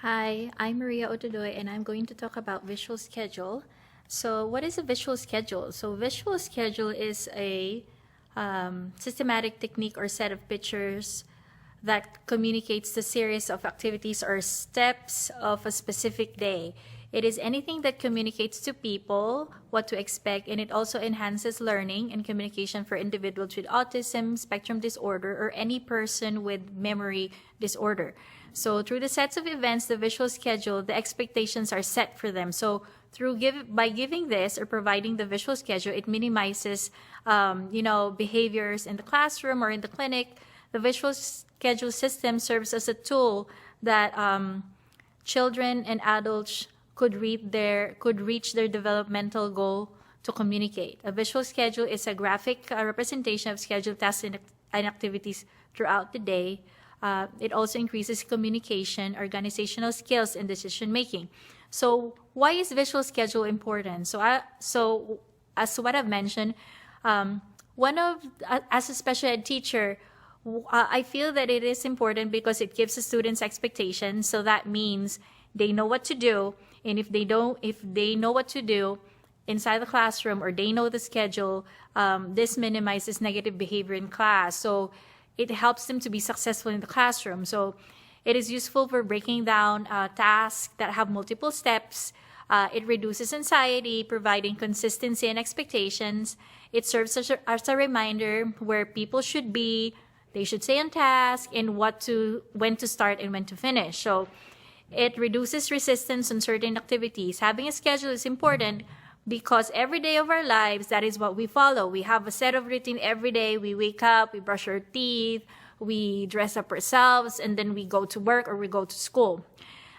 Hi, I'm Maria Otodoy and I'm going to talk about visual schedule. So what is a visual schedule? So visual schedule is a systematic technique or set of pictures that communicates the series of activities or steps of a specific day. It is anything that communicates to people what to expect, and it also enhances learning and communication for individuals with autism, spectrum disorder, or any person with memory disorder. So through the sets of events, the visual schedule, the expectations are set for them. So by giving this or providing the visual schedule, it minimizes, behaviors in the classroom or in the clinic. The visual schedule system serves as a tool that children and adults could reach their developmental goal to communicate. A visual schedule is a graphic representation of scheduled tasks and activities throughout the day. It also increases communication, organizational skills, and decision making. So why is visual schedule important? So as what I've mentioned, as a special ed teacher, I feel that it is important because it gives the students expectations. So that means they know what to do, and if they know what to do inside the classroom or they know the schedule, this minimizes negative behavior in class. So it helps them to be successful in the classroom. So it is useful for breaking down tasks that have multiple steps. It reduces anxiety, providing consistency and expectations. It serves as a reminder where people should be, they should stay on task, and when to start and when to finish. So it reduces resistance on certain activities. Having a schedule is important because every day of our lives, that is what we follow. We have a set of routine every day. We wake up, we brush our teeth, we dress up ourselves, and then we go to work or we go to school.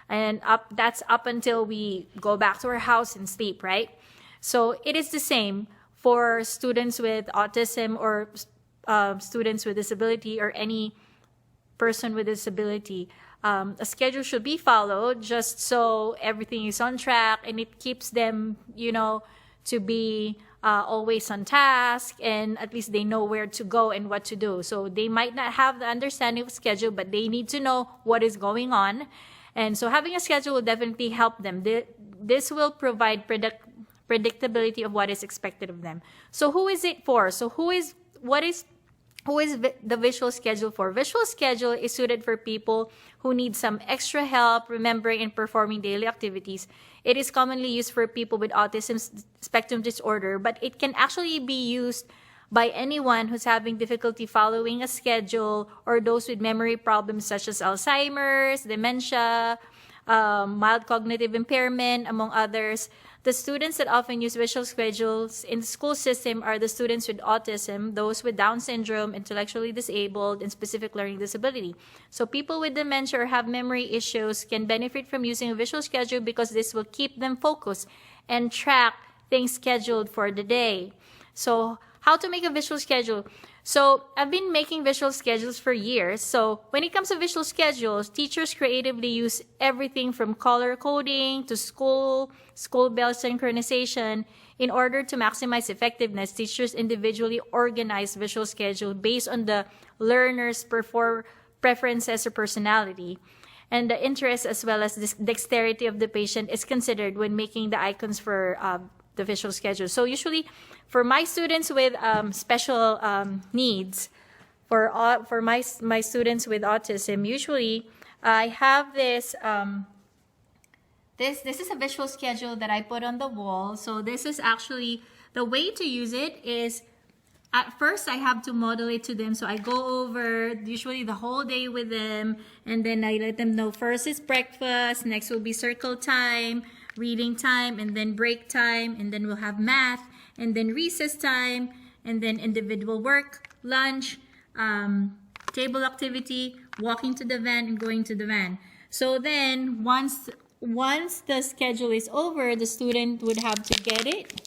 And that's up until we go back to our house and sleep, right? So it is the same for students with autism or students with disability or any person with disability. A schedule should be followed just so everything is on track, and it keeps them, to be always on task, and at least they know where to go and what to do. So they might not have the understanding of schedule, but they need to know what is going on. And so having a schedule will definitely help them. This will provide predictability of what is expected of them. So who is it for? So who is the visual schedule for? Visual schedule is suited for people who need some extra help remembering and performing daily activities. It is commonly used for people with autism spectrum disorder, but it can actually be used by anyone who's having difficulty following a schedule, or those with memory problems such as Alzheimer's, dementia, mild cognitive impairment, among others. The students that often use visual schedules in the school system are the students with autism, those with Down syndrome, intellectually disabled, and specific learning disability. So people with dementia or have memory issues can benefit from using a visual schedule because this will keep them focused and track things scheduled for the day. So how to make a visual schedule? So I've been making visual schedules for years. So when it comes to visual schedules, teachers creatively use everything from color coding to school bell synchronization. In order to maximize effectiveness, teachers individually organize visual schedule based on the learner's preferences or personality. And the interest as well as the dexterity of the patient is considered when making the icons for the visual schedule. So usually for my students with special needs, for my students with autism, usually I have this, this is a visual schedule that I put on the wall. So this is actually, the way to use it is, at first I have to model it to them. So I go over usually the whole day with them, and then I let them know first is breakfast, next will be circle time, reading time, and then break time, and then we'll have math, and then recess time, and then individual work, lunch, table activity, walking to the van, and going to the van. So then once the schedule is over, the student would have to get it.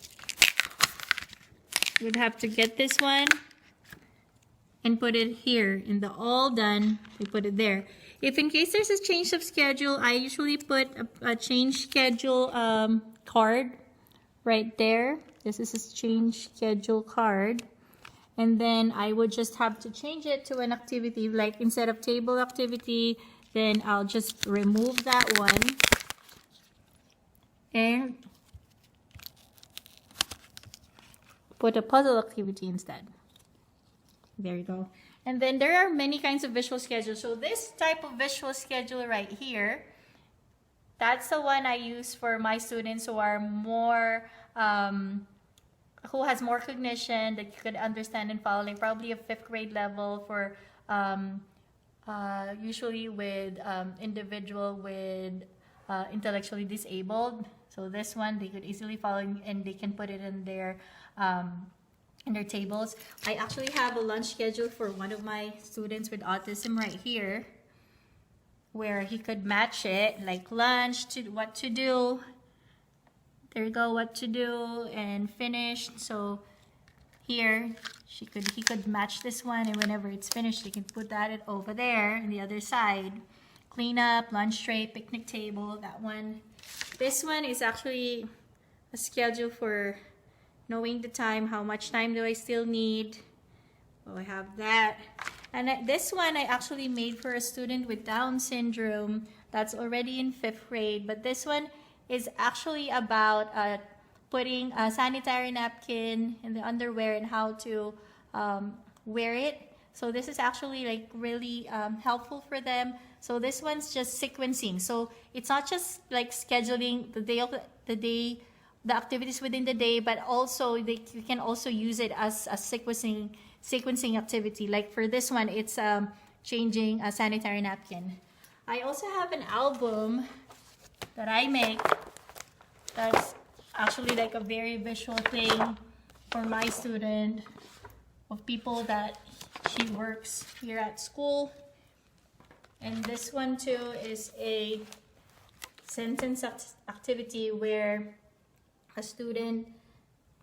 Would have to get this one and put it here in the all done. We put it there. If in case there's a change of schedule, I usually put a change schedule card right there. This is a change schedule card. And then I would just have to change it to an activity, like instead of table activity, then I'll just remove that one and put a puzzle activity instead. There you go. And then there are many kinds of visual schedules. So this type of visual schedule right here, that's the one I use for my students who are more, who has more cognition that you could understand and follow, like probably a 5th grade level for usually with individual with intellectually disabled. So this one they could easily follow and they can put it in their tables. I actually have a lunch schedule for one of my students with autism right here, where he could match it, like lunch to what to do. There you go, what to do and finish. So here he could match this one, and whenever it's finished, he can put that over there on the other side. Clean up, lunch tray, picnic table, that one. This one is actually a schedule for knowing the time, how much time do I still need. Oh, I have that. And this one I actually made for a student with Down syndrome that's already in 5th grade. But this one is actually about putting a sanitary napkin in the underwear and how to wear it. So this is actually like really helpful for them. So this one's just sequencing. So it's not just like scheduling the activities within the day, but also you can also use it as a sequencing activity. Like for this one, it's changing a sanitary napkin. I also have an album that I make that's actually like a very visual thing for my student, of people that she works here at school. And this one too is a sentence activity where a student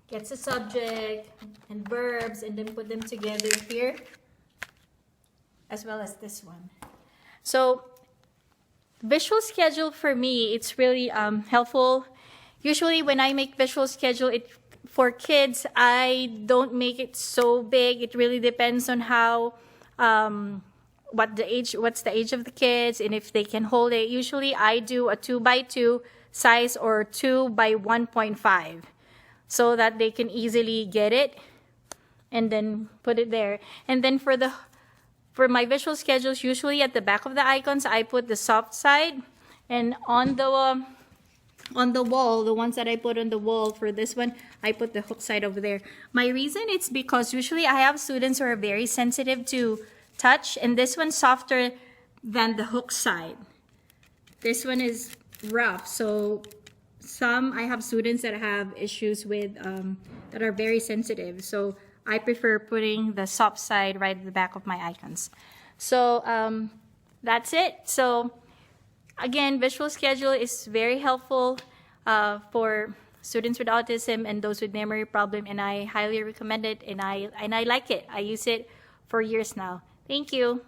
gets a subject and verbs and then put them together here, as well as this one. So visual schedule for me, it's really helpful. Usually when I make visual schedule, for kids, I don't make it so big. It really depends on how what's the age of the kids and if they can hold it. Usually I do a 2x2 size or 2x1.5 so that they can easily get it and then put it there. And then for my visual schedules, usually at the back of the icons, I put the soft side, and on the wall, the ones that I put on the wall for this one, I put the hook side over there. My reason is because usually I have students who are very sensitive to touch, and this one's softer than the hook side. This one is rough, so I have students that have issues with that are very sensitive, so I prefer putting the soft side right at the back of my icons. So that's it. So again, visual schedule is very helpful for students with autism and those with memory problem, and I highly recommend it, and I like it. I use it for years now. Thank you.